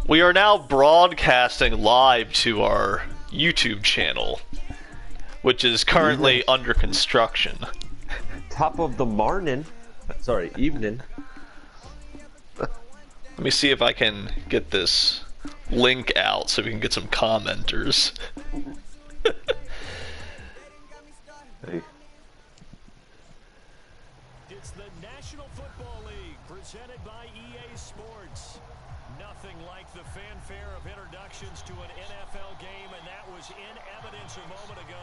We are now broadcasting live to our YouTube channel, which is currently under construction. Top of the morning. Sorry, evening. Let me see if I can get this link out so we can get some commenters. Hey. It's the National Football League presented by EA Sports. Nothing like the fanfare of introductions to an NFL game, and that was in evidence a moment ago.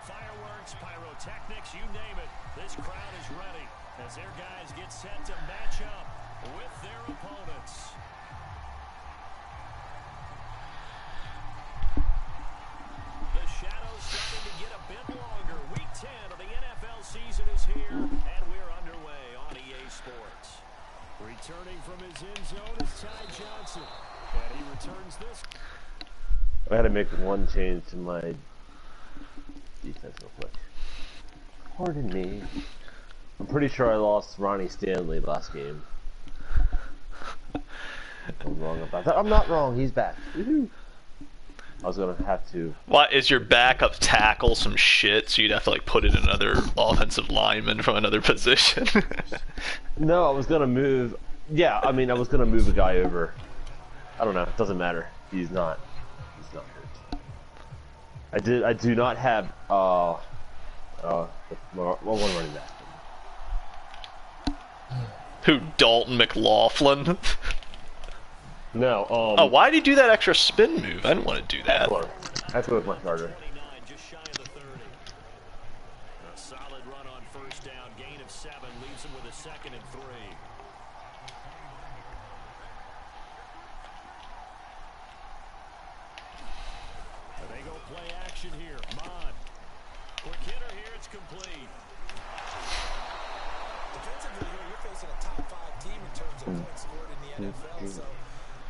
Fireworks, pyrotechnics, you name it. This crowd is ready as their guys get set to match up with their opponents. The shadow's starting to get a bit longer. Week 10 of the NFL season is here, and we're underway on EA Sports. Returning from his end zone is Ty Johnson, and he returns this. I had to make one change to my defense real quick. Pardon me. I'm pretty sure I lost Ronnie Stanley last game. I'm wrong about that. I'm not wrong. He's back. I was gonna have to. What is your backup tackle? Some shit, so you'd have to like put in another offensive lineman from another position. No, I was gonna move. Yeah, I mean, I was gonna move a guy over. I don't know. It doesn't matter. He's not hurt. I do not have one running back. Who? Dalton McLaughlin? No. Oh, why did he do that extra spin move? I didn't want to do that. That's what much harder. Just shy of the 30. A solid run on first down, gain of 7, leaves him with a 2nd and 3. And they go play action here. Mon. Quick hitter here, it's complete. Defensively here, you're facing a top 5 team in terms of points scored in the NFL, so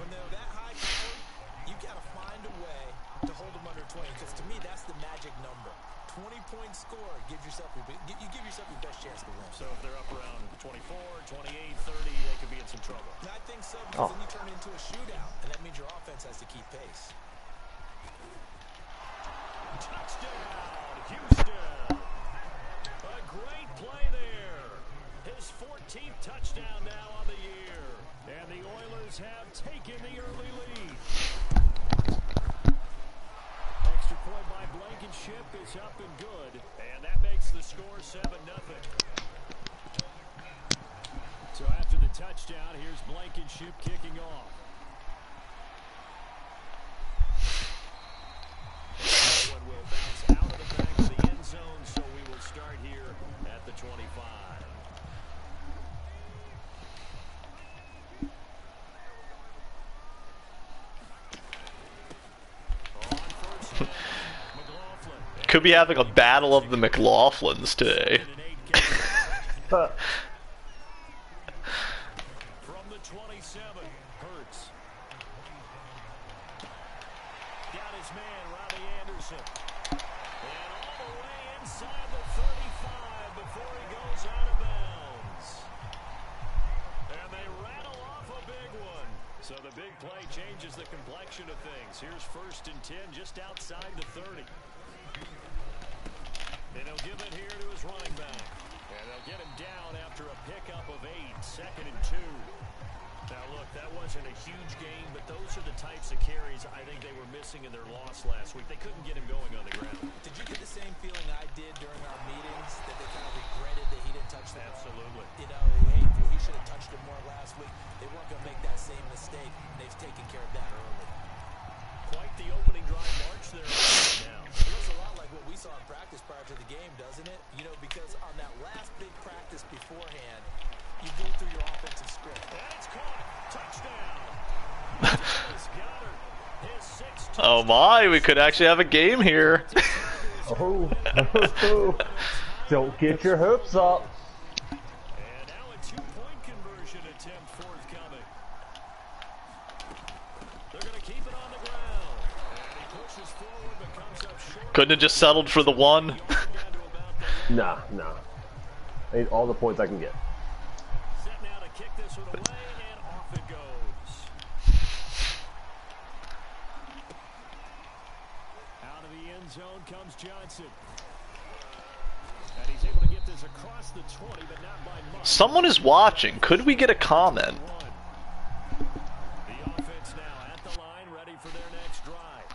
when they're that high powered, you got to find a way to hold them under 20, because to me, that's the magic number. 20-point score gives yourself you give yourself your best chance to win. So if they're up around 24, 28, 30, they could be in some trouble. And I think so, because then you turn it into a shootout, and that means your offense has to keep pace. Touchdown, Houston. A great play there. His 14th touchdown now on the year. And the Oilers have taken the early lead. Extra point by Blankenship is up and good. And that makes the score 7-0. So after the touchdown, here's Blankenship kicking off. That one will bounce out of the back of the end zone, so we will start here at the 25. Could be having a battle of the McLaughlins today. From the 27, Hurts. Got his man, Robbie Anderson. And all the way inside the 35 before he goes out of bounds. And they rattle off a big one. So the big play changes the complexion of things. Here's 1st and 10 just outside the 30. And he'll give it here to his running back. And they'll get him down after a pickup of 8, 2nd and 2. Now, look, that wasn't a huge game, but those are the types of carries I think they were missing in their loss last week. They couldn't get him going on the ground. Did you get the same feeling I did during our meetings, that they kind of regretted that he didn't touch the ball? Absolutely. You know, hey, he should have touched it more last week. They weren't going to make that same mistake, and they've taken care of that early. Quite the opening drive march there now. It looks a lot like what we saw in practice prior to the game, doesn't it? You know, because on that last big practice beforehand, you go through your offensive script. And it's caught. Touchdown. Dallas Goedert, his 6th Oh my, we could actually have a game here. Oh. Don't get your hopes up. And now a 2-point conversion attempt forthcoming. They're going to keep it on the ground. And he pushes forward but comes up short. Couldn't have just settled for the 1. Nah. I need all the points I can get. Set now to kick this one away, and off it goes. zone comes Johnson. And he's able to get this across the 20, but not by much. Someone is watching. Could we get a comment? The offense now at the line, ready for their next drive.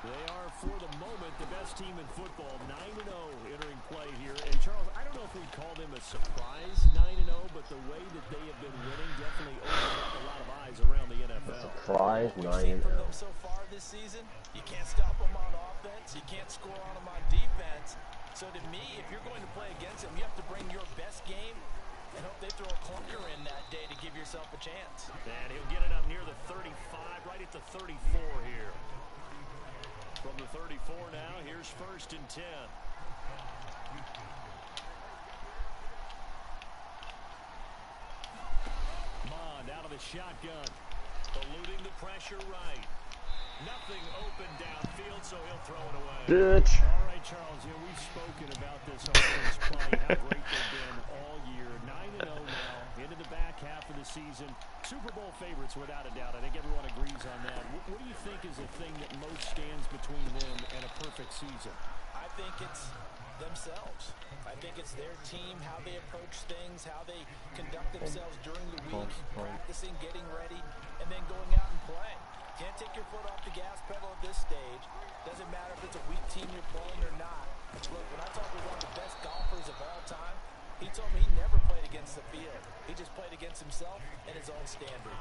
They are, for the moment, the best team in football, 9-0 entering play here. And Charles, I don't know if we'd call them a surprise 9-0, but the way that they have been winning definitely opened up a lot of eyes around the NFL. Surprise 9-0. From them so far this season, you can't stop them on offense, you can't score on them on defense. So to me, if you're going to play against them, you have to bring your best game and hope they throw a clunker in that day to give yourself a chance. And he'll get it up near the 35, right at the 34 here. From the 34 now, here's 1st and 10. Mond out of the shotgun, eluding the pressure right. Nothing open downfield, so he'll throw it away. Bitch. All right, Charles, we've spoken about this offense play, how great they've been all year. 9-0 now, into the back half of the season. Super Bowl favorites, without a doubt. I think everyone agrees on that. What do you think is the thing that most stands between them and a perfect season? I think it's themselves. I think it's their team, how they approach things, how they conduct themselves during the week, practicing, getting ready, and then going out and playing. Can't take your foot off the gas pedal at this stage. Doesn't matter if it's a weak team you're playing or not. Look, when I talk with one of the best golfers of all time, he told me he never played against the field. He just played against himself and his own standard.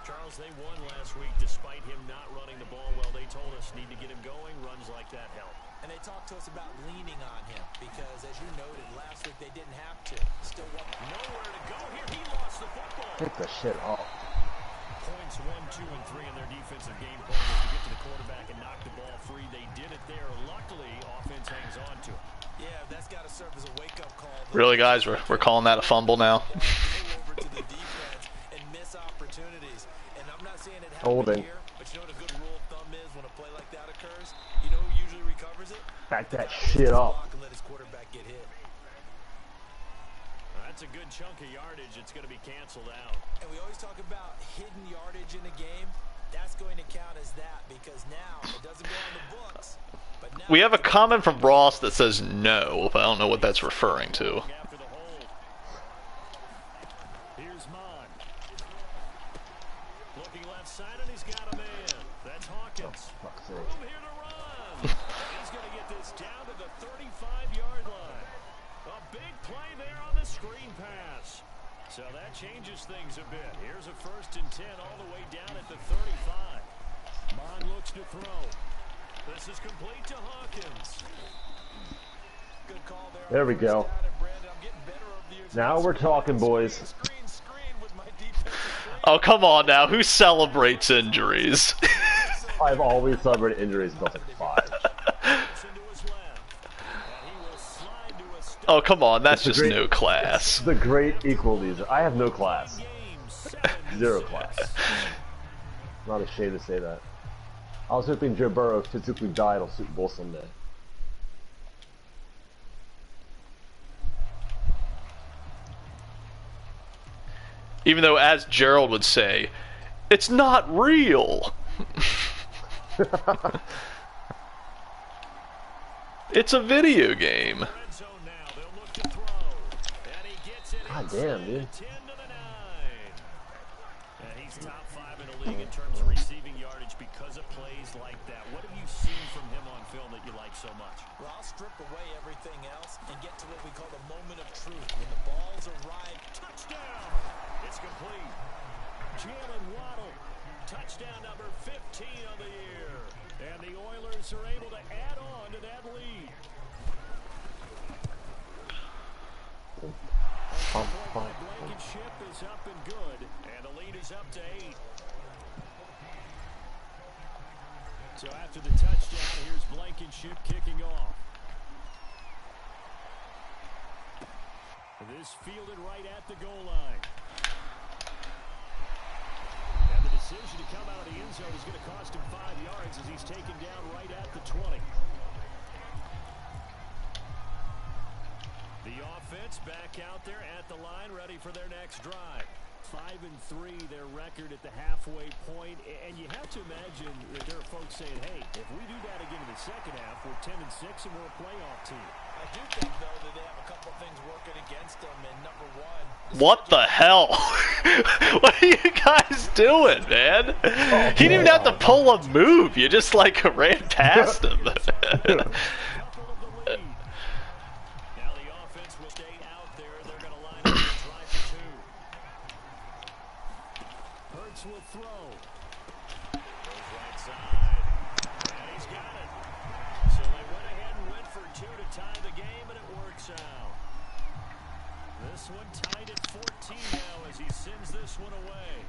Charles, they won last week despite him not running the ball well. They told us need to get him going. Runs like that help. And they talked to us about leaning on him because, as you noted, last week they didn't have to. Still nowhere to go here. He lost the football. Take the shit off. Points 1, 2, and 3 in their defensive game plan is to get to the quarterback and knock the ball free. They did it there. Luckily, offense hangs on to it. Yeah, that's got to serve as a wake-up call. Really, guys? We're calling that a fumble now? Over to the defense and miss opportunities. And I'm not saying it happened here, but you know what a good rule of thumb is when a play like that occurs? You know who usually recovers it? Back that shit up. And let his quarterback get hit. That's a good chunk of yardage. It's going to be canceled out. And we always talk about hidden yardage in a game. That's going to count as that because now it doesn't go on the books. But now We have a comment from Ross that says no, but I don't know what that's referring to. After the hold. Here's Mond. Looking left side, and he's got a man. That's Hawkins. Room here to run. He's going to get this down to the 35-yard line. A big play there on the screen pass. So that changes things a bit. Here's a 1st and 10 all the way down at the 35. Mond looks to throw. This is complete to Hawkins. good call there. There we go. Now we're talking, boys. Oh, come on now. Who celebrates injuries? I've always celebrated injuries until like 5. Oh, come on. That's It's just no class. The great equalizer. I have no class. 0 class. I'm not ashamed to say that. I was hoping Joe Burrow physically died on Super Bowl Sunday. Even though, as Gerald would say, it's not real. It's a video game. God damn, dude. He's top 5 in the league in terms of receiving yardage because of plays like that. What have you seen from him on film that you like so much? Well, I'll strip away everything else and get to what we call the moment of truth. When the balls arrive, touchdown! It's complete. Jalen Waddle, touchdown number 15 of the year. And the Oilers are able to add on to that lead. Blankenship is up and good, and the lead is up to 8. So after the touchdown, here's Blankenship kicking off. This fielded right at the goal line. And the decision to come out of the end zone is going to cost him 5 yards as he's taken down right at the 20. The offense back out there at the line, ready for their next drive. 5-3, their record at the halfway point, and you have to imagine that there are folks saying, "Hey, if we do that again in the second half, we're 10-6 and we're a playoff team." I do think, though, that they have a couple of things working against them. And number one, What the hell? What are you guys doing, man? He didn't even have to pull a move. You just like ran past him. Couple of the lead. Now the offense will stay out there. They're going to line up and try for two. Hurts will throw. Goes right side. And he's got it. So they went ahead and went for two to tie the game, and it works out. This one tied at 14 now as he sends this one away.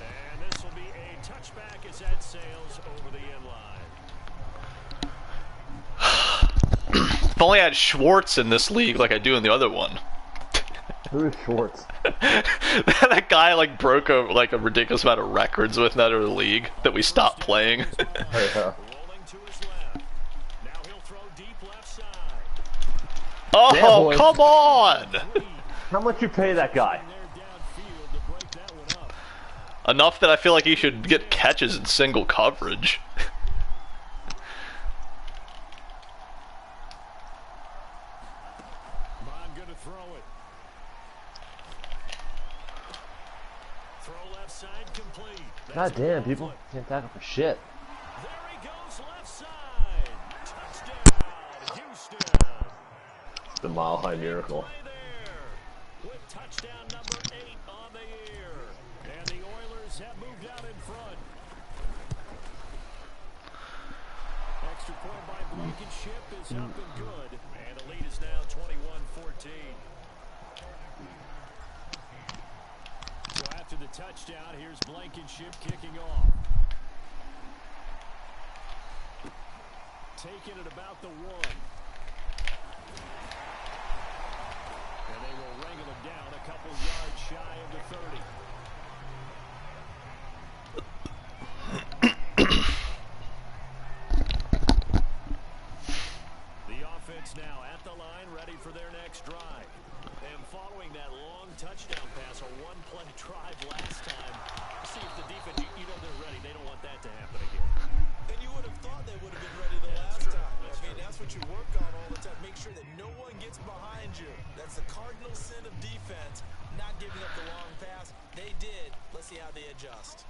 And this will be a touchback as that sails over the end line. If only I had Schwartz in this league like I do in the other one. Who is Schwartz? That guy like broke like a ridiculous amount of records with another league that we stopped playing. Yeah. Rolling to his left. Now he'll throw deep left side. Oh, boy. come on! How much you pay that guy? There downfield to break that one up. Enough that I feel like he should get catches in single coverage. Bond gonna throw it. Throw left side complete. That's God damn, people can't tackle for shit. There he goes left side. Touchdown, Houston. The Mile High Miracle. Play there. With touchdown number 8 on the year. And the Oilers have moved out in front. Extra point by Blankenship is up and good. And the lead is now 21-14. So after the touchdown, here's Blankenship kicking off. Taking it about the 1. And they will wrangle him down a couple yards shy of the 30. The offense now at the line, ready for their next drive. And following that long touchdown pass, a one-play drive last time. See if the defense, you know they're ready. They don't want that to happen again. and you would have thought they would have been ready the last time. I mean, that's what you work on all the time. Make sure that no one gets behind you. That's the cardinal sin of defense, not giving up the long pass. They did. Let's see how they adjust.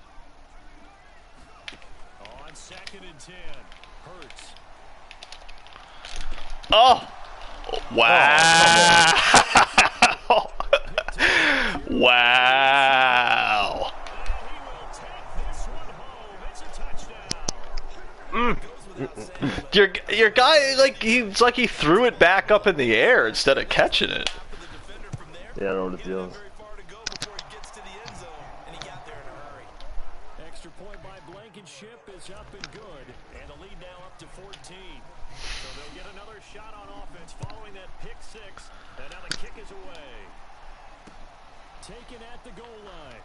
On 2nd and 10, Hurts. Oh! Wow! Wow! He will take this one home. It's a touchdown. Goes without saying, but Your guy like he threw it back up in the air instead of catching it. for the defender from there, Yeah, I don't know what it he didn't have feels. very far to go before he gets to the end zone, and he got there in a hurry. Extra point by Blankenship is up and good. And the lead now up to 14. So they'll get another shot on offense following that pick 6. And now the kick is away. Taken at the goal line.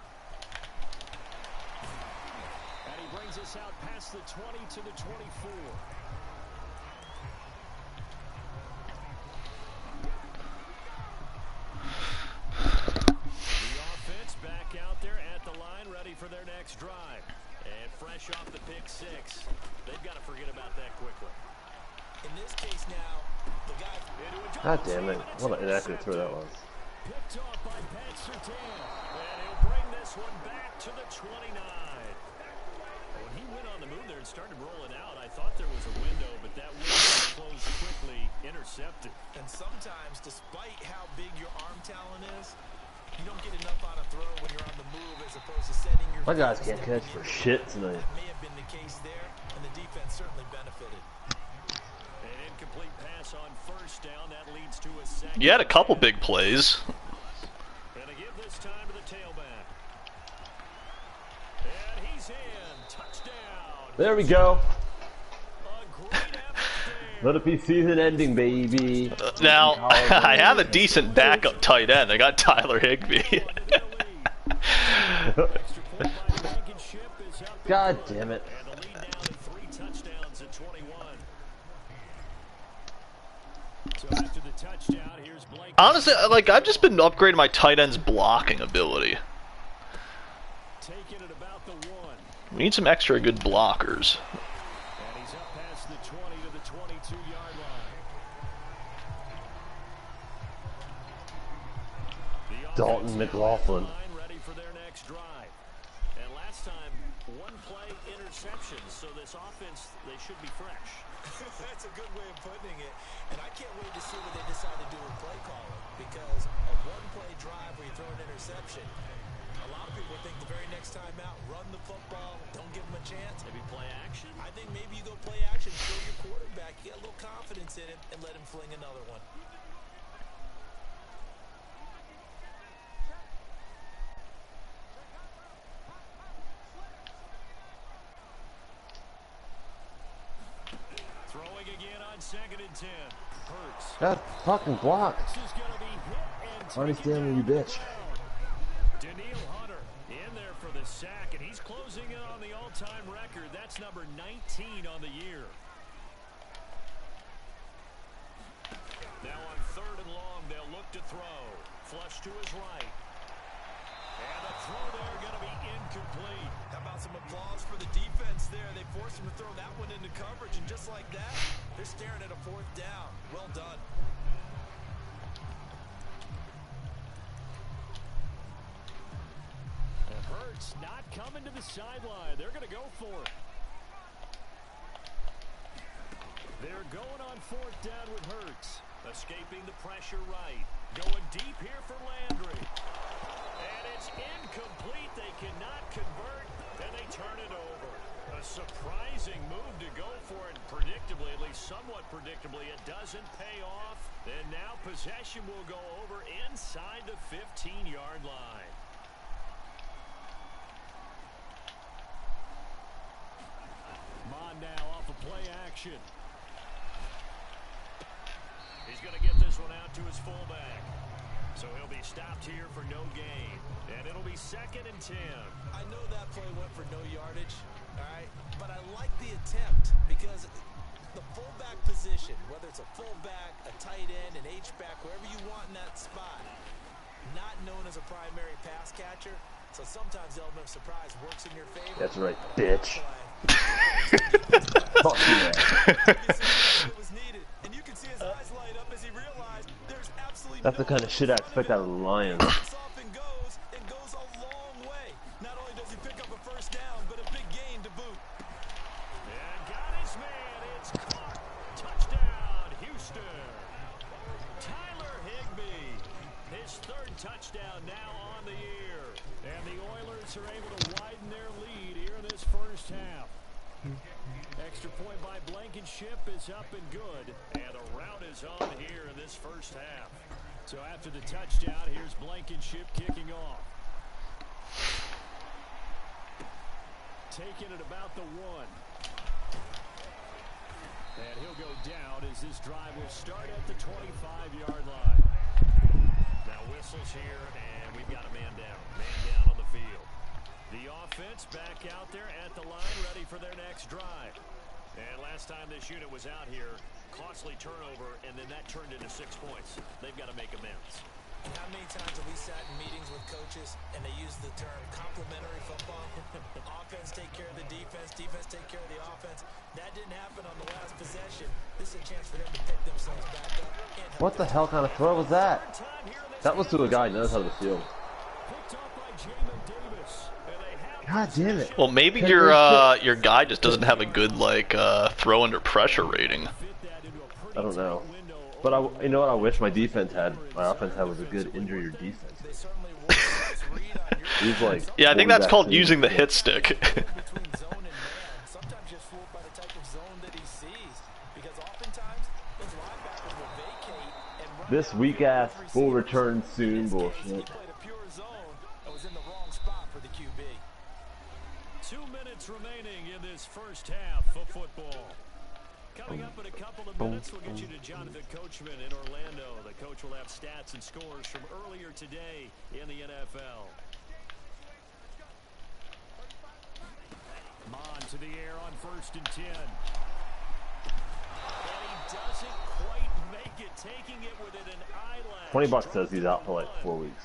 And he brings us out past the 20 to the 24. The offense back out there at the line, ready for their next drive. And fresh off the pick 6. They've got to forget about that quickly. In this case now, the guy Into a God double damn it. team, and it's What an inaccurate throw that intercepted. was. Picked off by Pat Surtain. And he'll bring this one back to the 29. When he went on the move there and started rolling out, I thought there was a window, but that window closed quickly, intercepted. And sometimes, despite how big your arm talent is, you don't get enough on a throw when you're on the move as opposed to setting your My guys feet and can't catch stepping for in. shit tonight. That may have been the case there, and the defense certainly benefited. An incomplete pass on first down. That leads to a second. You had a couple big plays. And to give this time to the tailback. And he's in. Touchdown. There we go. A great effort there. Let it be season ending, baby. Now, I have a decent backup tight end. I got Tyler Higbee. Extra point by Blankenship is up. God damn it. And the lead now to 3 touchdowns at 21. So after the touchdown. Here's Blake. Honestly, like, I've just been upgrading my tight end's blocking ability. Taking it about the 1. We need some extra good blockers. And he's up past the 20 to the 22-yard line. Dalton McLaughlin. Ready for their next drive. And last time, 1 play interception, so this offense, they should be fresh. That's a good way of putting it. And I can't wait to see what they decide to do with play calling. Because a 1-play drive where you throw an interception, a lot of people think the very next time out, run the football, don't give them a chance. Maybe play action. I think maybe you go play action, throw your quarterback, get a little confidence in him, and let him fling another one. Throwing again on 2nd and 10. Hurts. That fucking block. This is going to be hit and Honey taken Stanley, you down. bitch. Daniil Hunter in there for the sack, and he's closing in on the all-time record. That's number 19 on the year. Now on 3rd and long, they'll look to throw. Flush to his right. And the throw there going to be incomplete. How about some applause for the defense there? They forced him to throw that one into coverage, and just like that, they're staring at a 4th down. Well done. And Hurts not coming to the sideline. They're going to go for it. They're going on 4th down with Hurts. Escaping the pressure right. Going deep here for Landry. And it's incomplete. They cannot convert, and they turn it over. A surprising move to go for it. Predictably, at least somewhat predictably, it doesn't pay off. And now possession will go over inside the 15-yard line. Mon now off a play action. He's going to get this one out to his fullback. So he'll be stopped here for no gain. And it'll be 2nd and 10. I know that play went for no yardage, all right? But I like the attempt because the fullback position, whether it's a fullback, a tight end, an H-back, wherever you want in that spot, not known as a primary pass catcher. So sometimes the element of surprise works in your favor. That's right, bitch. Fuck you, man. And you can see his eyes light up as he realized there's absolutely That's the kind of shit I expect out of the Lions. and goes a long way. Not only does he pick up a 1st down, but a big gain to boot. And got his man. It's caught. Touchdown, Houston. Tyler Higbee. His 3rd touchdown now on the year. And the Oilers are able to widen their lead here in this 1st half. Extra point by Blankenship is up and good. And the route is on here in this 1st half. So after the touchdown, here's Blankenship kicking off. Taking it about the 1. And he'll go down as this drive will start at the 25-yard line. Now whistles here, and we've got a man down. Man down on the field. The offense back out there at the line, ready for their next drive. And last time this unit was out here, costly turnover, and then that turned into 6 points. They've got to make amends. How many times have we sat in meetings with coaches and they use the term complementary football? Offense take care of the defense, defense take care of the offense. That didn't happen on the last possession. This is a chance for them to pick themselves back up. What the hell kind of throw was that? That was to a guy who knows how to field. God damn it. Well, maybe your guy just doesn't have a good throw under pressure rating. I don't know. But you know what I wish my defense had? My offense had was a good injure your defense. He's like, yeah, I think that's called using the hit stick. This weak ass full return soon bullshit. 2 minutes remaining in this 1st half of football. Coming up in a couple of minutes, we'll get you to Jonathan Coachman in Orlando. The coach will have stats and scores from earlier today in the NFL. Mon to the air on 1st and 10. And he doesn't quite make it, taking it within an eyelash. 20 bucks says he's out for like 4 weeks.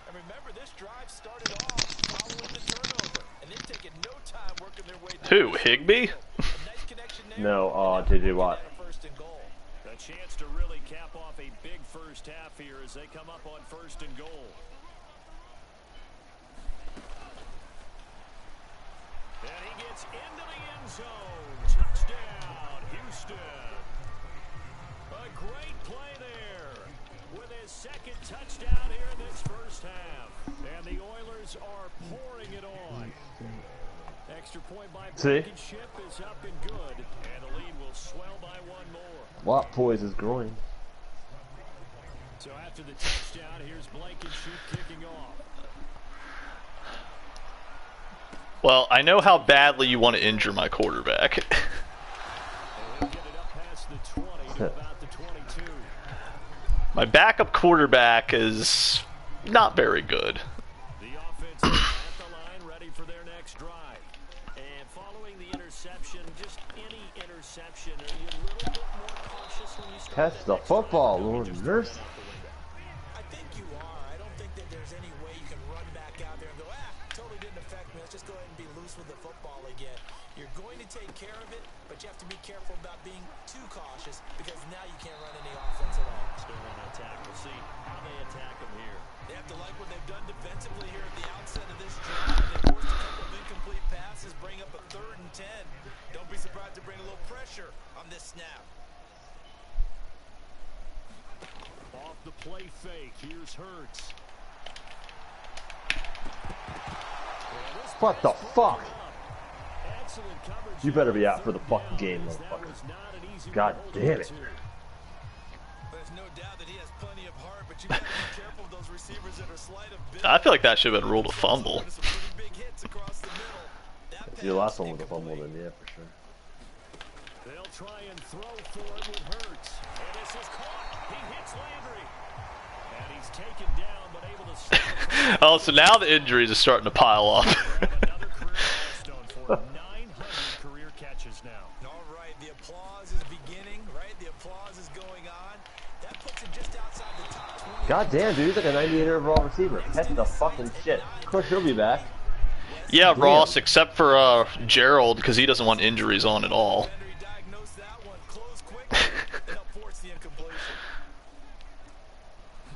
And remember, this drive started off following the turnover, and they've taken no time working their way through. Who, Higbee? A nice connection there. No, JJ Watt. First and goal. A chance to really cap off a big first half here as they come up on 1st and goal. And he gets into the end zone. Touchdown, Houston. A great play there with his second touchdown here in this first half. And the Oilers are pouring it on. Extra point by Blankenship is up and good. And the lead will swell by one more. Watt poise is growing. So after the touchdown, here's Blankenship kicking off. Well, I know how badly you want to injure my quarterback. And he'll get it up past the 20 to about the 22. My backup quarterback is not very good. The offense is at the line, ready for their next drive. And following the interception, just any interception, are you a little bit more cautious when you start Catch the football, Lord Nurse. I think you are. I don't think that there's any way you can run back out there and go, totally didn't affect me. Let's just go ahead and be loose with the football again. You're going to take care of it, but you have to be careful about being too cautious because now you can't run any offense at all. Still want to attack. We'll see how they attack him here. They have to like what they've done defensively here at the outset of this drive. They forced a couple of incomplete passes, bring up a 3rd and 10. Don't be surprised to bring a little pressure on this snap. Off the play fake, here's Hurts. What the fuck? Excellent coverage. You better be out for the fucking game, motherfucker. God damn it. There's no doubt that he has plenty of heart, but you got to be careful of those receivers that are slight of build. I feel like that should have been ruled a fumble. Some pretty big hits across the middle. That If your last pass one was a fumble, then incomplete. yeah, for sure. They'll try and throw for it with Hurts. And this is caught. He hits Landry. And he's taken down, but able to stop. Oh, so now the injuries are starting to pile up. Another career milestone for 900 career catches now. All right, the applause is beginning, right? The applause is going on. That puts him just outside the top 20. God damn, dude, he's like a 98 overall receiver. Catch the fucking shit. Of course, he'll be back. Yeah, Ross, except for Gerald, because he doesn't want injuries on at all. Henry diagnosed that one. Close quickly, and they'll force the incompletion.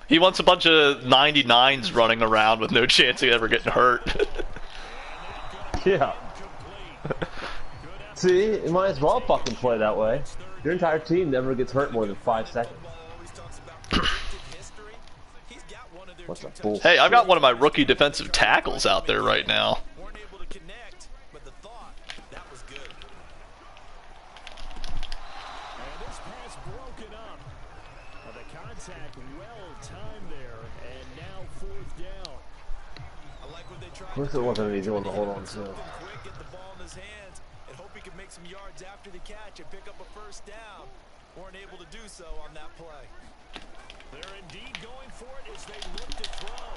He wants a bunch of 99s running around with no chance of ever getting hurt. Yeah. See, you might as well fucking play that way. Your entire team never gets hurt more than 5 seconds. What's a bull? Hey, I've got one of my rookie defensive tackles out there right now. Weren't able to connect, but the thought, that was good. And this pass broken up. The contact well timed there, and now 4th down. I like what they tried. Of course it wasn't an easy one to hold on to. Something quick, get the ball in his hands, and hope he can make some yards after the catch and pick up a 1st down. Weren't able to do so on that play. They're indeed going for it as they look to throw.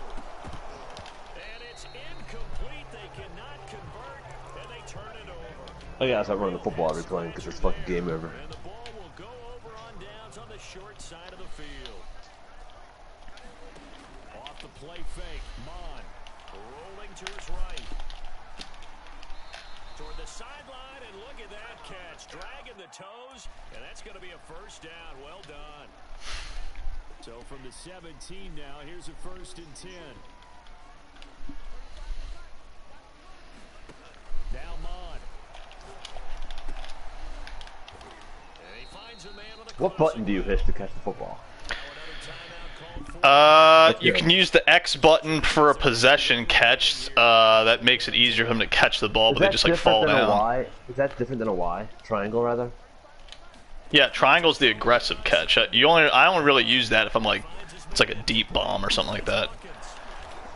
And it's incomplete. They cannot convert, and they turn it over. I gotta start running the football every play because it's fucking game over. And the ball will go over on downs on the short side of the field. Off the play fake, Mon rolling to his right. Toward the sideline, and look at that catch. Dragging the toes, and that's going to be a 1st down. Well done. So from the 17 now, here's a 1st and 10. Now Mon. And he finds a man with a What button do you hit to catch the football? You can use the X button for a possession catch. That makes it easier for him to catch the ball, but they just like fall down. Y? Is that different than a Y? Triangle, rather? Yeah, triangle's the aggressive catch. I only really use that if I'm like, it's like a deep bomb or something like that.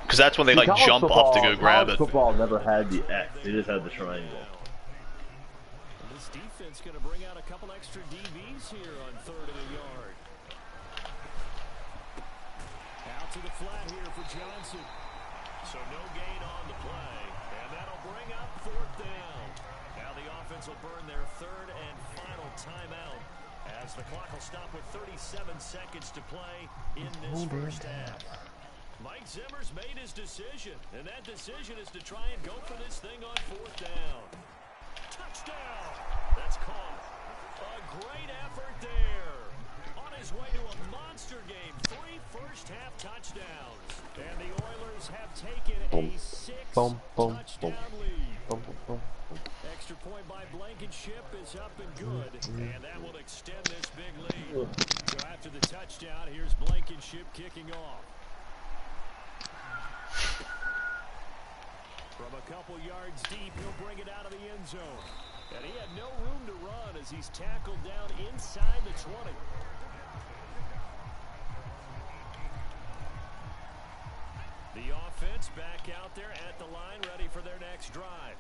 Because that's when they like College jump up to go grab it. Football never had the X; they just had the triangle. This defense going to bring out a couple extra DBs here on 3rd and a yard. Out to the flat here for Johnson. So no gain on the play, and that'll bring up 4th down. Now the offense will burn their 3rd and final timeout. As the clock will stop with 37 seconds to play in this first half. Mike Zimmer's made his decision, and that decision is to try and go for this thing on 4th down. Touchdown! That's caught. A great effort there. On his way to a monster game, 3 first-half touchdowns. And the Oilers have taken a 6-touchdown lead. Extra point by Blankenship is up and good, and that will extend this big lead. So after the touchdown, here's Blankenship kicking off. From a couple yards deep, he'll bring it out of the end zone. And he had no room to run as he's tackled down inside the 20. The offense back out there at the line, ready for their next drive.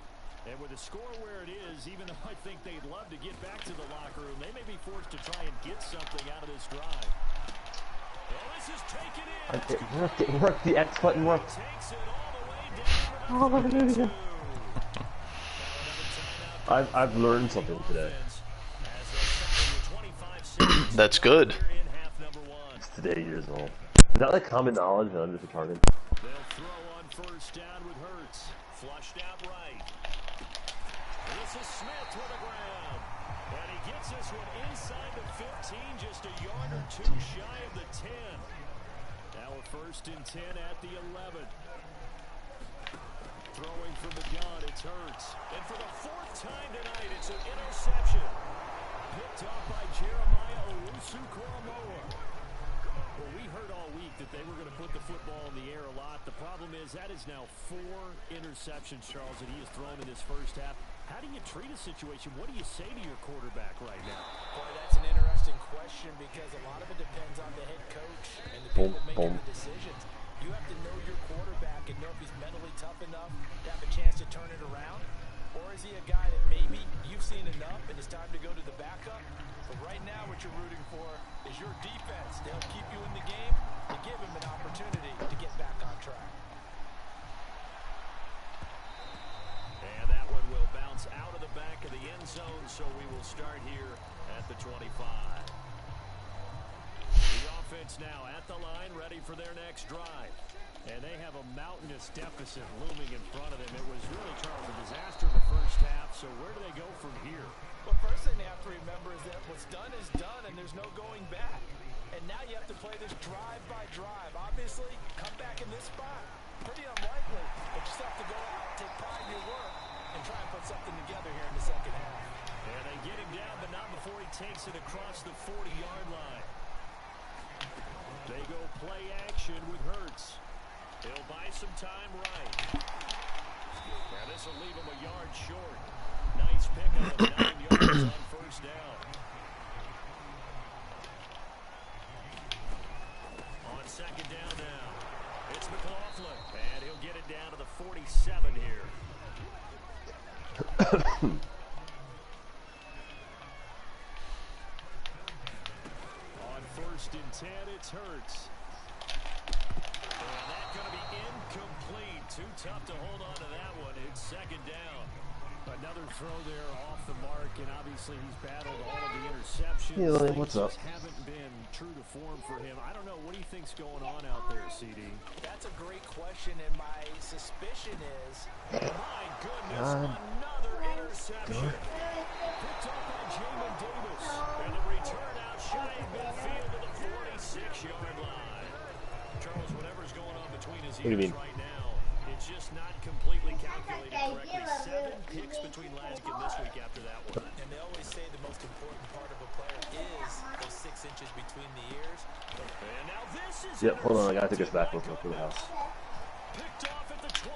And with the score where it is, even though I think they'd love to get back to the locker room, they may be forced to try and get something out of this drive. Well, this is taken in. It worked. The X button worked. Takes it all the way down to the 22. I've learned something today. That's good. It's today years old. Is that like common knowledge that I'm just retarded? They'll throw on 1st down with Hurts. Flushed out right. This is Smith with the ground. And he gets this one inside the 15, just a yard or 2 shy of the 10. Now a 1st and 10 at the 11. Throwing from the gun, it's Hurts. And for the 4th time tonight, it's an interception. Picked off by Jeremiah Owusu-Koramoah. Well, we heard all week that they were going to put the football in the air a lot. The problem is that is now 4 interceptions, Charles, that he has thrown in this first half. How do you treat a situation? What do you say to your quarterback right now? Boy, that's an interesting question because a lot of it depends on the head coach and the people making the decisions. You have to know your quarterback and know if he's mentally tough enough to have a chance to turn it around. Or is he a guy that maybe you've seen enough and it's time to go to the backup? But right now what you're rooting for is your defense. They'll keep you in the game and give him an opportunity to get back on track. And that one will bounce out of the back of the end zone, so we will start here at the 25. The offense now at the line, ready for their next drive. And they have a mountainous deficit looming in front of them. It was really, Charles, a disaster in the first half, so where do they go from here? Well, first thing they have to remember is that what's done is done, and there's no going back. And now you have to play this drive by drive. Obviously, come back in this spot. Pretty unlikely, but you still have to go out, take pride in your work, and try and put something together here in the second half. And they get him down, but not before he takes it across the 40-yard line. They go play action with Hurts. He'll buy some time right. Now this will leave him a yard short. Nice pickup of 9 yards on 1st down. On 2nd down now, it's McLaughlin, and he'll get it down to the 47 here. On 1st and 10, it's Hurts. And that's going to be incomplete. Too tough to hold on to that one. It's 2nd down. Another throw there off the mark, and obviously he's battled all of the interceptions. Yeah, what's up? Things haven't been true to form for him. I don't know. What do you think's going on out there, CD? That's a great question, and my suspicion is... My goodness, another interception. Picked up by Jamin Davis. And the return out shy of midfield to the 46-yard line. Charles, whatever's going on between his ears right now, it's just not completely calculated correctly. 7 picks between last week and this week after that one. And they always say the most important part of a player is those 6 inches between the ears. And now this is Hold on, I gotta take this back real quick to the house. picked off at the 21.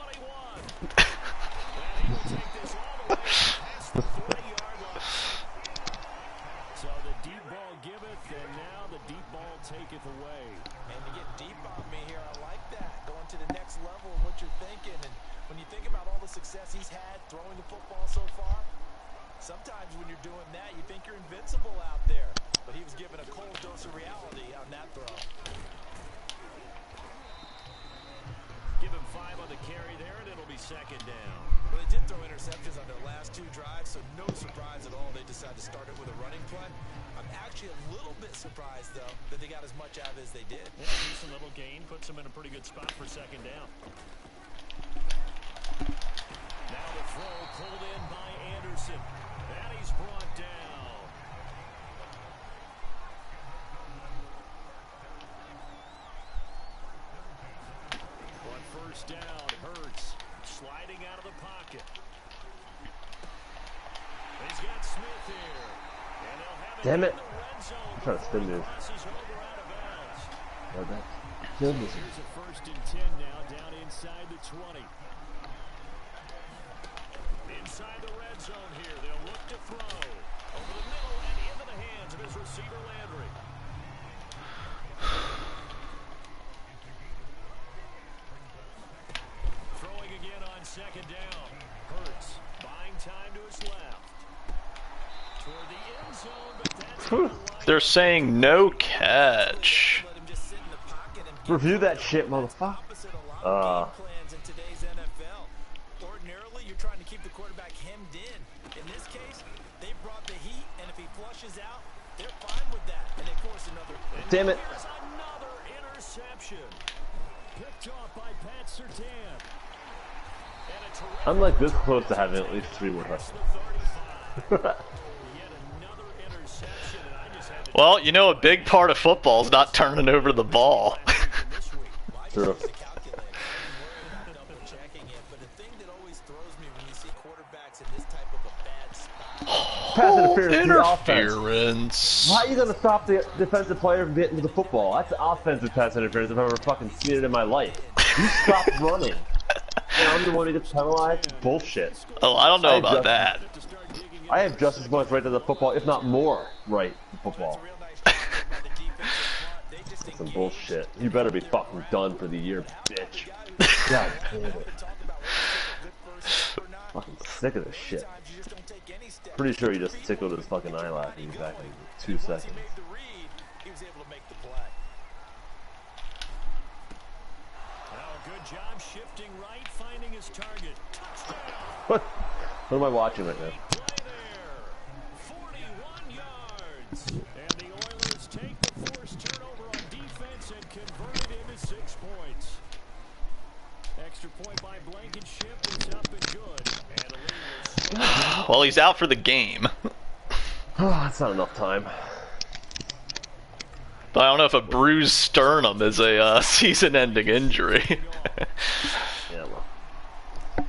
And he will take this all the way past the 40-yard line. So the deep ball giveth, and now the deep ball taketh away. And to get deep on me here, I like that. Going to the next level and what you're thinking. And when you think about all the success he's had throwing the football so far, sometimes when you're doing that, you think you're invincible out there. But he was given a cold dose of reality on that throw. Give him 5 on the carry there, and it'll be 2nd down. Well, they did throw interceptions on their last 2 drives, so no surprise at all they decided to start it with a running play. I'm actually a little bit surprised, though, that they got as much out of it as they did. Yeah, decent little gain puts them in a pretty good spot for second down. Now the throw pulled in by Anderson. And he's brought down. On first down, Hurts sliding out of the pocket. He's got Smith here. And they'll have it. Damn it. in the red zone. I'm trying to spin move. Crosses over out of bounds. Oh, that killed me. Here's a 1st and 10 now, down inside the 20. Inside the red zone here, they'll look to throw. Over the middle and into the hands of his receiver, Landry. Throwing again on second down. Hurts buying time to his left. Toward the end zone, but that's They're saying no catch. Let him just sit in the pocket and get Review that shit, motherfucker. opposite a lot of game plans in today's NFL. Ordinarily, you're trying to keep the quarterback hemmed in. In this case, they brought the heat, and if he flushes out, they're fine with that. And they force another. Damn it. There's another interception. Picked off by Pat Surtain. And a terrific I'm like this close to having at least 3 more touchdowns. Yet another interception, and I just had to Well, you know, a big part of football is not turning over the ball. this week. True. The calculator. I'm worried about double checking it, but the thing that always throws me when you see quarterbacks in this type of a bad spot. Pass interference to the offense. Interference. How are you gonna stop the defensive player from getting to the football? That's offensive pass interference if I've ever fucking seen it in my life. You stop running. And I'm the one who gets penalized? Bullshit. Oh, I don't know I about just- that. I have just as much right to the football, if not more right to football. Real nice job by the defensive front. They just Some engaged. bullshit. You better be fucking done for the year, bitch. God damn it. Fucking sick of this shit. Sometimes you just don't take any steps. Pretty sure he just tickled his fucking eyelash and he's back in 2 Once seconds. he made the read, he was able to make the play. Oh, good job shifting right, finding his target. Touchdown. What am I watching right now? Play there. 41 yards. And the Oilers take the forced turnover on defense and convert it into 6 points. Extra point by Blankenship is up and good. And a lead was Well, he's out for the game. Oh, that's not enough time. But I don't know if a bruised sternum is a season-ending injury. Yeah, well.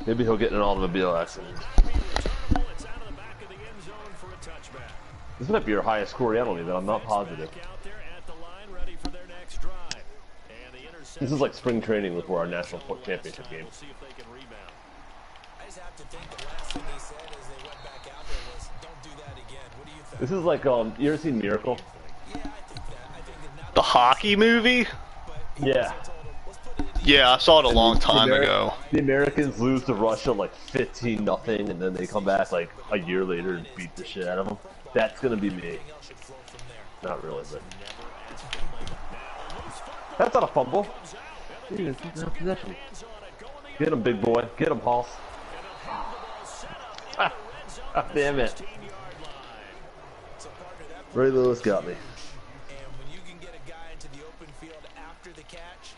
Maybe he'll get in an automobile accident. it's out of the back of the end zone for a touchback. This might be your highest score yet on me, but I'm not positive. Back out there at the line, ready for their next drive. And the interception. This is like spring training before our national championship game. We'll see if they can rebound. I just have to think the last thing he said as they went back out there was, "Don't do that again." What do you think? This is like, you ever seen Miracle? Yeah, I think that. I think that not The only hockey movie? but he Yeah. also told him, "Let's put it in the Yeah, I saw it a long time ago. The Americans lose to Russia like 15-0, and then they come back like a year later and beat the shit out of them. That's gonna be me. everything else should flow from there." Not really, but that's not a fumble. Dude, it's not possession. Get him, big boy. Get him, Hoss. Ah, damn it. So, partner, that Ray Lewis got me. And when you can get a guy into the open field after the catch,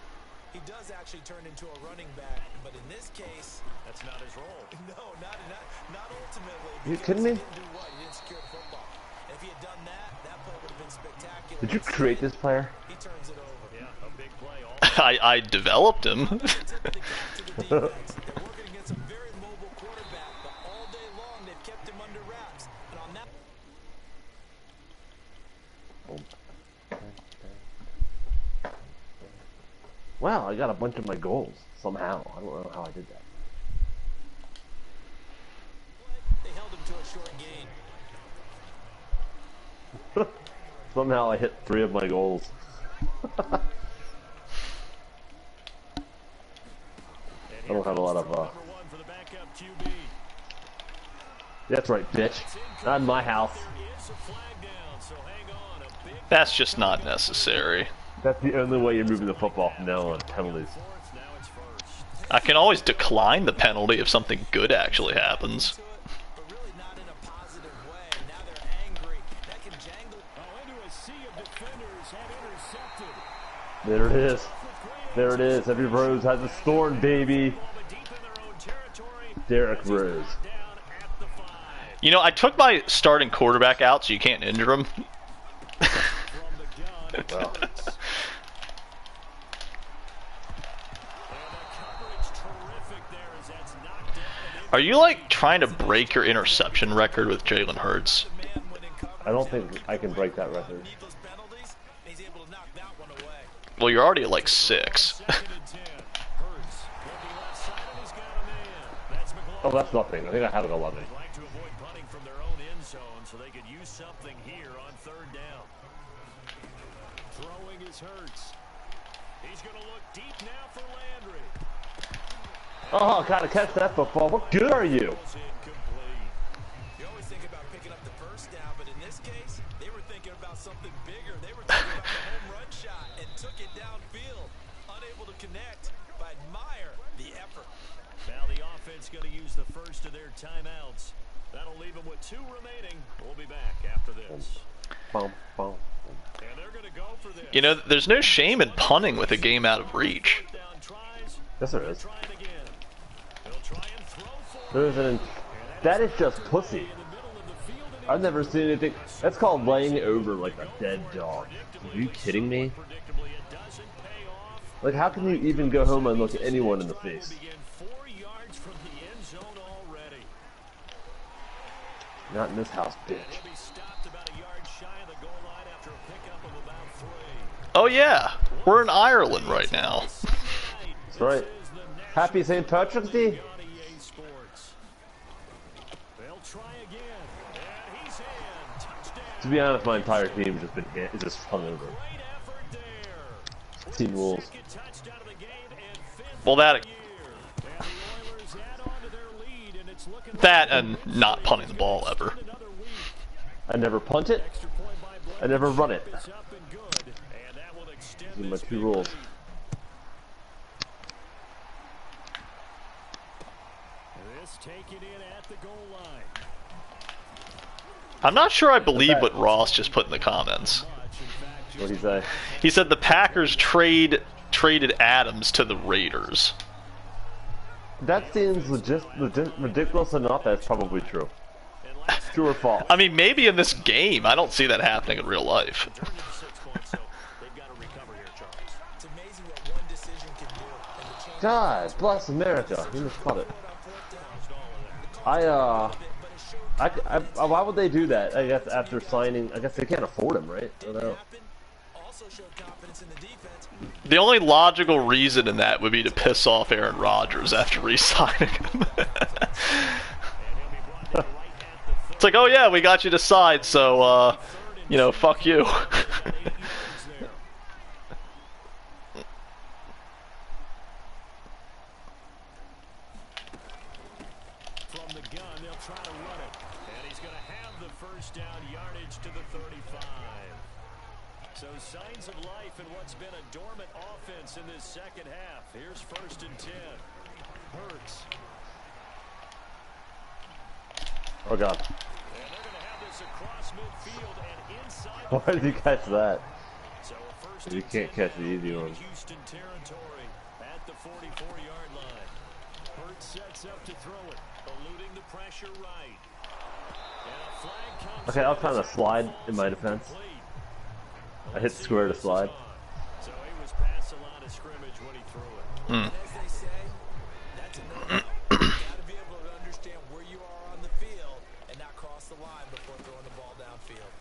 he does actually turn into a running back. But in this case, That's not his role. no, not ultimately. You because kidding me? He didn't do what? He didn't secure the football. And if he had done that, that play would have been spectacular. Did you create this player? He turns it over. Yeah, a big play. All I developed him. Tip of the cap to the defense. They're working against a very mobile quarterback, but all day long they've kept him under wraps. And on that. Wow, I got a bunch of my goals somehow. I don't know how I did that. They held him to a short gain. Somehow I hit 3 of my goals. I don't have a lot of, number 1 for the backup QB. That's right, bitch. Not in my house. There is a flag down, so hang on. A big That's just not necessary. That's the only way you're moving the football from now on. Penalties. fourth, now it's first. I can always decline the penalty if something good actually happens. But really not in a positive way. Now they're angry. That can jangle. Into a sea of defenders had intercepted. There it is. There it is. Every rose has a thorn, baby. But deep in their own territory, Derek Rose. down at the 5. You know, I took my starting quarterback out so you can't injure him. From the gun, Well. Hurts. And the coverage terrific there as that's knocked down and Are you like trying to break your interception record with Jalen Hurts? Man winning coverage. I don't think I can break that record. Needless penalties. He's able to knock that one away. Well, you're already at like 6. Second and 10. Hurts looking left side and he's got a man. That's McLaurin. Oh, that's nothing. I think I have an 11. They'd like to avoid punting from their own end zone so they could use something here on third down. Throwing is Hurts. He's going to look deep now for Landry. Oh, gotta catch that football. What good are you? Was incomplete. You always think about picking up the first down, but in this case, they were thinking about something bigger. They were thinking about the home run shot and took it downfield. Unable to connect, but admire the effort. Now the offense going to use the first of their timeouts. That'll leave them with 2 remaining. We'll be back after this. Bum, bum. And they're going to go for this. You know, there's no shame in punting with a game out of reach. Fourth down tries. Yes, there is. Try it again. They'll try and throw for There's an. That is just pussy. in the middle of the field. And I've never seen anything. That's called laying over like a dead dog. Are you kidding me? predictably, it doesn't pay off. Like, how can you even go home and look at anyone in the face? Begin 4 yards from the end zone already. Not in this house, bitch. He'll be stopped about a yard shy of the goal line after a pickup of about 3. Oh yeah, we're in Ireland right now. That's right. Happy St. Patrick's Day. On EA Sports. They'll try again. And he's in. Touchdown. To be honest, my entire team has just been hit. It's just hung over. Great effort there. Team rules. Second touchdown of the game and fifth Well, that of the year. And the Oilers add on to their lead, and it's looking that and not punting the ball ever. another week. I never punt it. Extra point by Blake I never run it. is up and good, and that will extend These are my this 2 big rules. lead. This taken in at the goal line. I'm not sure I believe what Ross just put in the comments. Much, in fact, What'd he say? He said the Packers traded Adams to the Raiders. That seems ridiculous enough. That's probably true. True or false? I mean, maybe in this game. I don't see that happening in real life. Return to the 6 points, so they've got to recover here, Charles. It's amazing what one decision can do. And the change God bless America. He just caught it. Why would they do that? I guess after signing, I guess they can't afford him, right? I don't know. happened. Also showed confidence in the defense. The only logical reason in that would be to piss off Aaron Rodgers after re-signing him. It's like, oh yeah, we got you to side, so, you know, fuck you. From the gun, they'll try to run it. And he's going to have the first down yardage to the 35. So signs of life in what's been a dormant offense in this second half. Here's 1st and 10. Hurts. Oh God. And they're going to have this across midfield and inside. Why did he catch that? So a first You and can't 10 catch the easy in ones. Houston territory at the 44-yard line. Hurts sets up to throw it, eluding the pressure right. And a flag comes Okay, I was trying to slide in my defense. complete. I hit square to slide. So he was past the line of scrimmage when he threw it. And as they say, that's a no-no. You gotta be able to understand where you are on the field and not cross the line before throwing the ball downfield.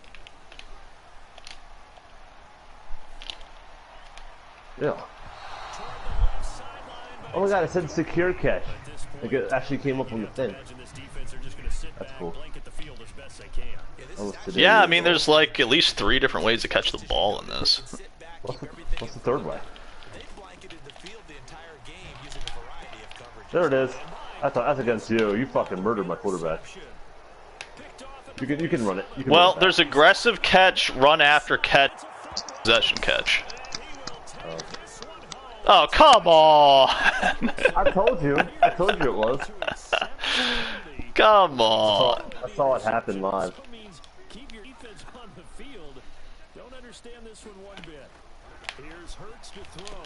Yeah. Toward the left sideline, but Oh my God! I said secure catch. Like it actually came up on the thing. imagine this defense are just going to sit That's back, cool. blanket the field as best they can. Almost today. Yeah, I mean, there's like at least 3 different ways to catch the ball in this. Sit back, What's keep the, everything what's the in third front. way? They blanketed the field the entire game using a variety of coverages. There it is. That's against you. You fucking murdered my quarterback. Picked off at You can run it. You can Well, run it back. there's aggressive catch, run after catch, possession catch. Oh, come on! I told you. I told you it was. Come on. I saw it happen live. Keep your defense on the field. Don't understand this one bit. Here's Hurts to throw.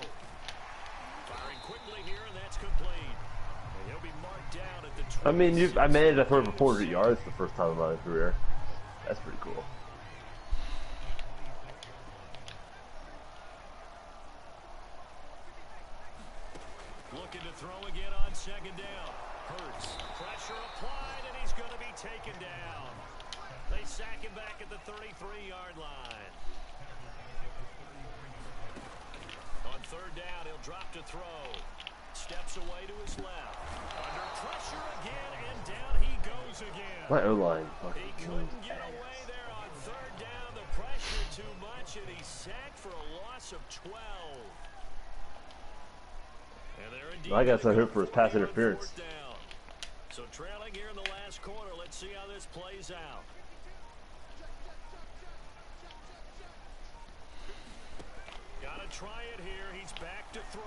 Firing quickly here, and that's complete. And he'll be marked down at the I mean, I managed to throw for 400 yards the first time in my career. That's pretty cool. Looking to throw again on second down. Hurts. Pressure applied, and he's going to be taken down. They sack him back at the 33-yard line. On third down, he'll drop to throw. Steps away to his left. Under pressure again, and down he goes again. My O-line. He couldn't get away there on third down. The pressure too much, and he's sacked for a loss of 12. I guess I hope for his pass interference. So trailing here in the last quarter, let's see how this plays out. Gotta try it here. He's back to throw.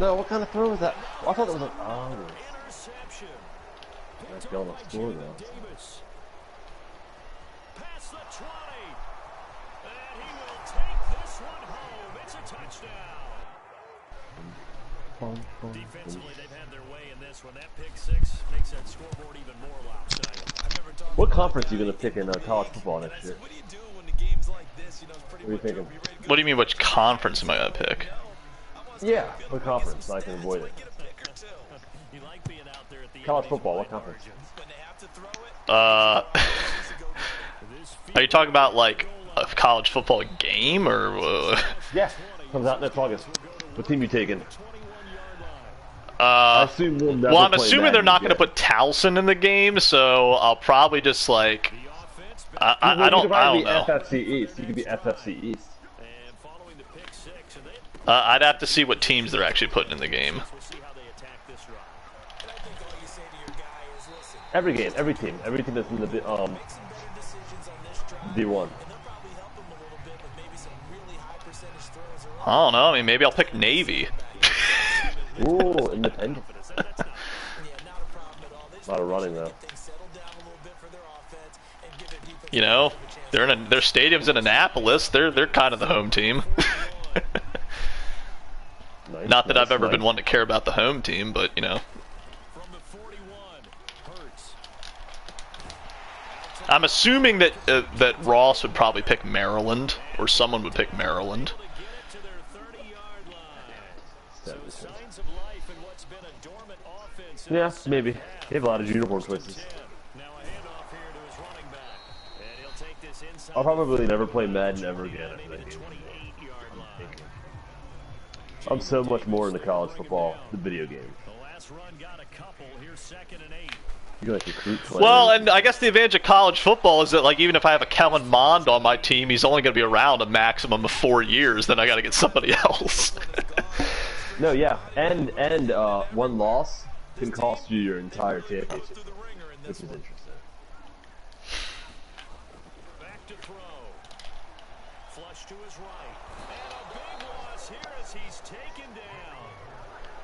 No, what kind of throw was that? I thought it was Interception. Nice going to score though. Davis. Past the 20. And he will take this one home. It's a touchdown. Defensively, they've had their way in this one. That pick six makes that scoreboard even more lopsided. What conference are you going to pick in college football next year? What do you do when the game's like this? You know, it's pretty What are you much thinking? over. You ready to go? What do you mean, which conference am I going to pick? Yeah, what conference? I can avoid it. Get a pick or two. You like being out there at the College end football, of what conference? When they have to throw it, this Are you talking about like a college football game or? Yeah, comes out next August. What team you taking? 21-yard line. I assume we'll never Well, I'm play assuming they're Madden not going to again. put Towson in the game, so I'll probably just like The offense I Well, you don't could probably know. be FFC East. You could be FFC East. and following the pick six, and I'd have to see what teams they're actually putting in the game. we'll see how they attack this run. and I think all you say to your guy is, listen, Every game, every team that's in the make some better decisions on this drive, D1. and they'll probably help him a little bit with maybe some really high percentage throws or I don't know. I mean, maybe I'll pick Navy. Ooh, independent. yeah, not a problem at all. They just A lot of wanna running get though. things settled down a little bit for their offense and give their defense You know, a chance. they're in their stadium's in Annapolis. They're kind of the home team. Nice, Not that nice, I've ever nice. been one to care about the home team, but you know, From the 41, Hurts. I'm assuming that that Ross would probably pick Maryland, or someone would pick Maryland. To get it to their 30-yard line. So That- signs of life in what's been a dormant offense. in Yeah, the second maybe. half. They have a lot of uniform choices. Now a handoff here to his running back. And he'll take this inside. I'll probably never play Madden ever again after Maybe that the game. 28-yard line. I'm so much more into college football, the video game. The last run got a couple. Here's 2nd and 8. You can like recruit players. Well, and I guess the advantage of college football is that like even if I have a Kellen Mond on my team, he's only going to be around a maximum of 4 years. Then I got to get somebody else. No, yeah, and one loss can cost you your entire championship, Through the ringer in which this is one. interesting. Back to throw. Flush to his right. And a big loss here as he's taken down.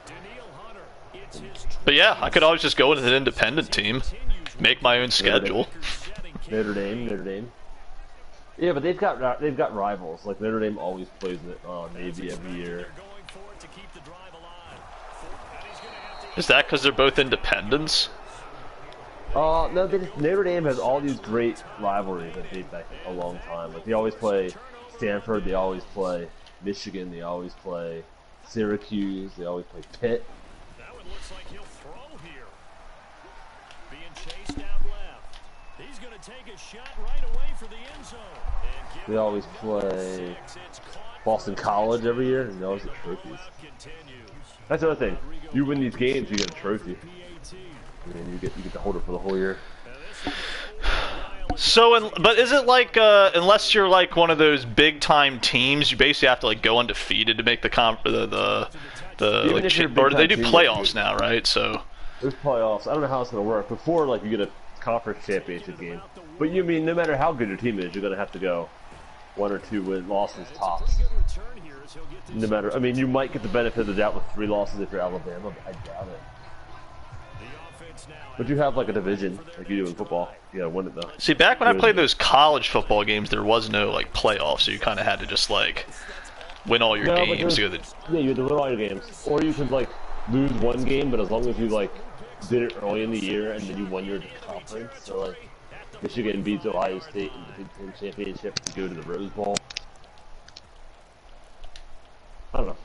Daniil Hunter, it's his But yeah, I could always just go with an independent team, make my own schedule. Notre Dame. Yeah, but they've got rivals. Like Notre Dame always plays Navy every year. Going for it to keep the drive alive. And he's going to have to Is that because they're both independents? No, Notre Dame has all these great rivalries that date back a long time. Like they always play Stanford, they always play Michigan, they always play Syracuse, they always play Pitt. That one looks like he'll throw here. Being chased out left. He's going to take a shot right away for the end zone. And give They always him play 6. It's caught Boston College every year, and they always get trophies. continues. That's the other thing. You win these games, you get a trophy, PAT. and you get to hold it for the whole year. So, but is it like unless you're like one of those big time teams, you basically have to like go undefeated to make the Even like, if you're a or big-time they do team, playoffs now, right? So. There's playoffs. I don't know how it's going to work. Before, like, you get a conference championship game. But no matter how good your team is, you're going to have to go 1 or 2 losses tops. Good return here No matter, I mean, you might get the benefit of the doubt with 3 losses if you're Alabama, but I doubt it. But you have like a division, like you do in football. You gotta win it though. See, back when I played those college football games, there was no like playoffs, so you kind of had to just like win all your games to go to the... Yeah, you had to win all your games, or you could like lose one game, but as long as you like did it early in the year and then you won your conference. So like, Michigan beats Ohio State in the Big Ten championship to go to the Rose Bowl. I don't know.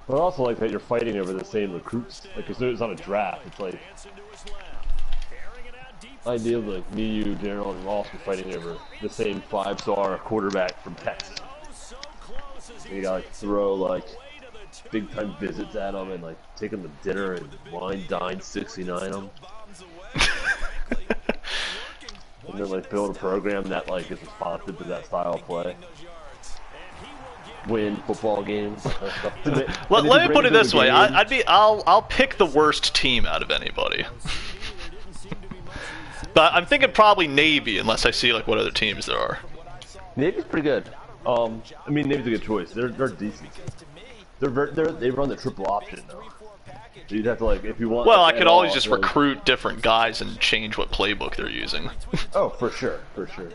But I also like that you're fighting over the same recruits. Like, cause it's not a draft. It's like idea of like me, you, Daryl, and Ross were fighting over the same 5-star quarterback from Texas. And you gotta like throw like big time visits at them and like take them to dinner and wine dine 69 them. And then like build a program that like is responsive to that style of play. Win football games. Let me put it this way: I'll pick the worst team out of anybody. But I'm thinking probably Navy, unless I see like what other teams there are. Navy's pretty good. I mean, Navy's a good choice. They're decent. They run the triple option though. So you'd have to like if you want. Well, I could always just recruit different guys and change what playbook they're using. Oh, for sure, for sure.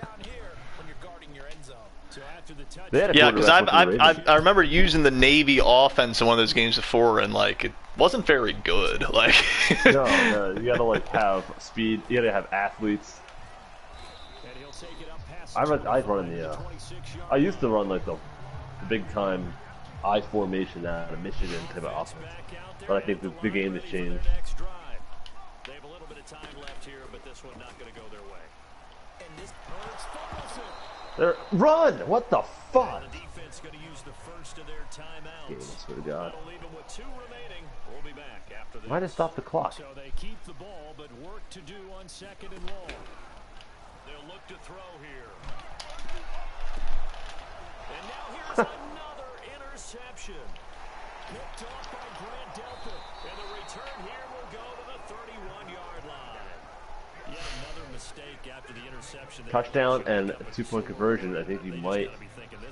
Yeah, because I remember using the Navy offense in one of those games before, and like it wasn't very good. Like no, you gotta like have speed. You gotta have athletes. I used to run like the big time I formation out of Michigan type of offense, but I think the game has changed. They have a little bit of time left here, but this one not going to go their way. And this Run! What the fuck? the defense going to use the first of their timeouts. Yeah, I swear to God. That'll leave them with 2 remaining. We'll be back after this. Might have stopped the clock. So they keep the ball, but work to do on 2nd and long. They'll look to throw here. And now here's another interception. Picked off by Grant Delpit. And the return here will go to the 31-yard line. Yet another mistake after the interception. Touchdown and a 2-point conversion. I think you might.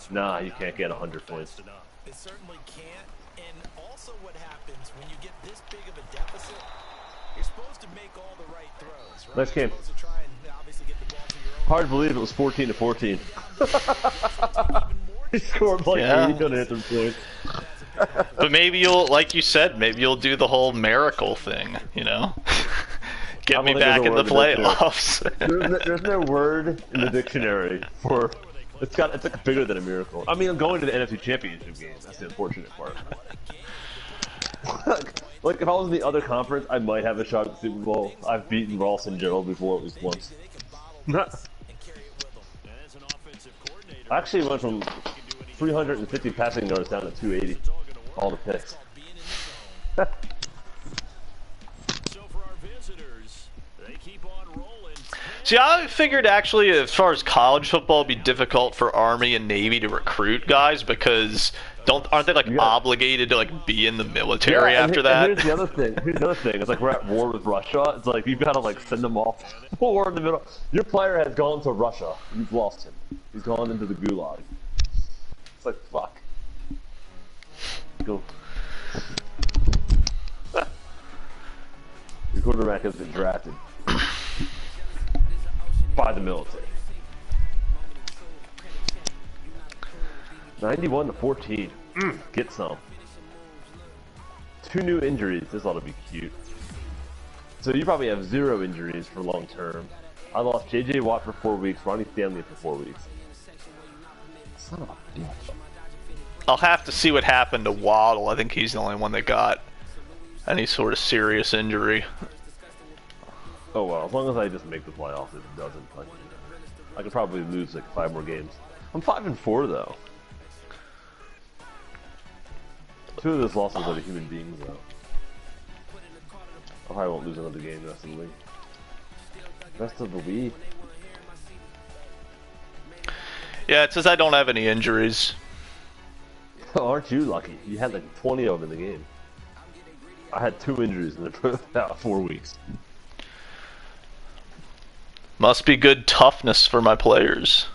Nah, you can't get 100 points. It certainly can't. And also what happens when you get this big of a deficit, you're supposed to make all the right throws, right? Nice game. You're supposed to try and obviously get the ball to your own. Hard to believe it was 14-14. He scored like 80 unanswered points. But maybe you'll, like you said, maybe you'll do the whole miracle thing, you know? Get me back in the playoffs. There's no word in the dictionary for it's like bigger than a miracle. I mean, I'm going to the NFC Championship game. That's the unfortunate part. Like if I was in the other conference, I might have a shot at the Super Bowl. I've beaten Ross and Gerald before at least once. I actually went from 350 passing yards down to 280. All the picks. See, I figured actually, as far as college football, it'd be difficult for Army and Navy to recruit guys because aren't they like obligated to like be in the military after that? Here's the other thing. It's like we're at war with Russia. It's like you've got to like send them off war in the middle. Your player has gone to Russia. You've lost him. He's gone into the gulag. It's like fuck. Go. Your quarterback has been drafted by the military. 91-14. Get some. 2 new injuries. This ought to be cute. So you probably have 0 injuries for long term. I lost J.J. Watt for 4 weeks, Ronnie Stanley for 4 weeks. Son of a bitch. I'll have to see what happened to Waddle. I think he's the only one that got any sort of serious injury. Oh well, as long as I just make the playoffs, if it doesn't, I could probably lose like 5 more games. I'm 5-4 though. 2 of those losses are to human beings though. I probably won't lose another game the rest of the league. Rest of the league? Yeah, it says I don't have any injuries. Aren't you lucky? You had like 20 of them in the game. I had 2 injuries in the 4 weeks. Must be good toughness for my players.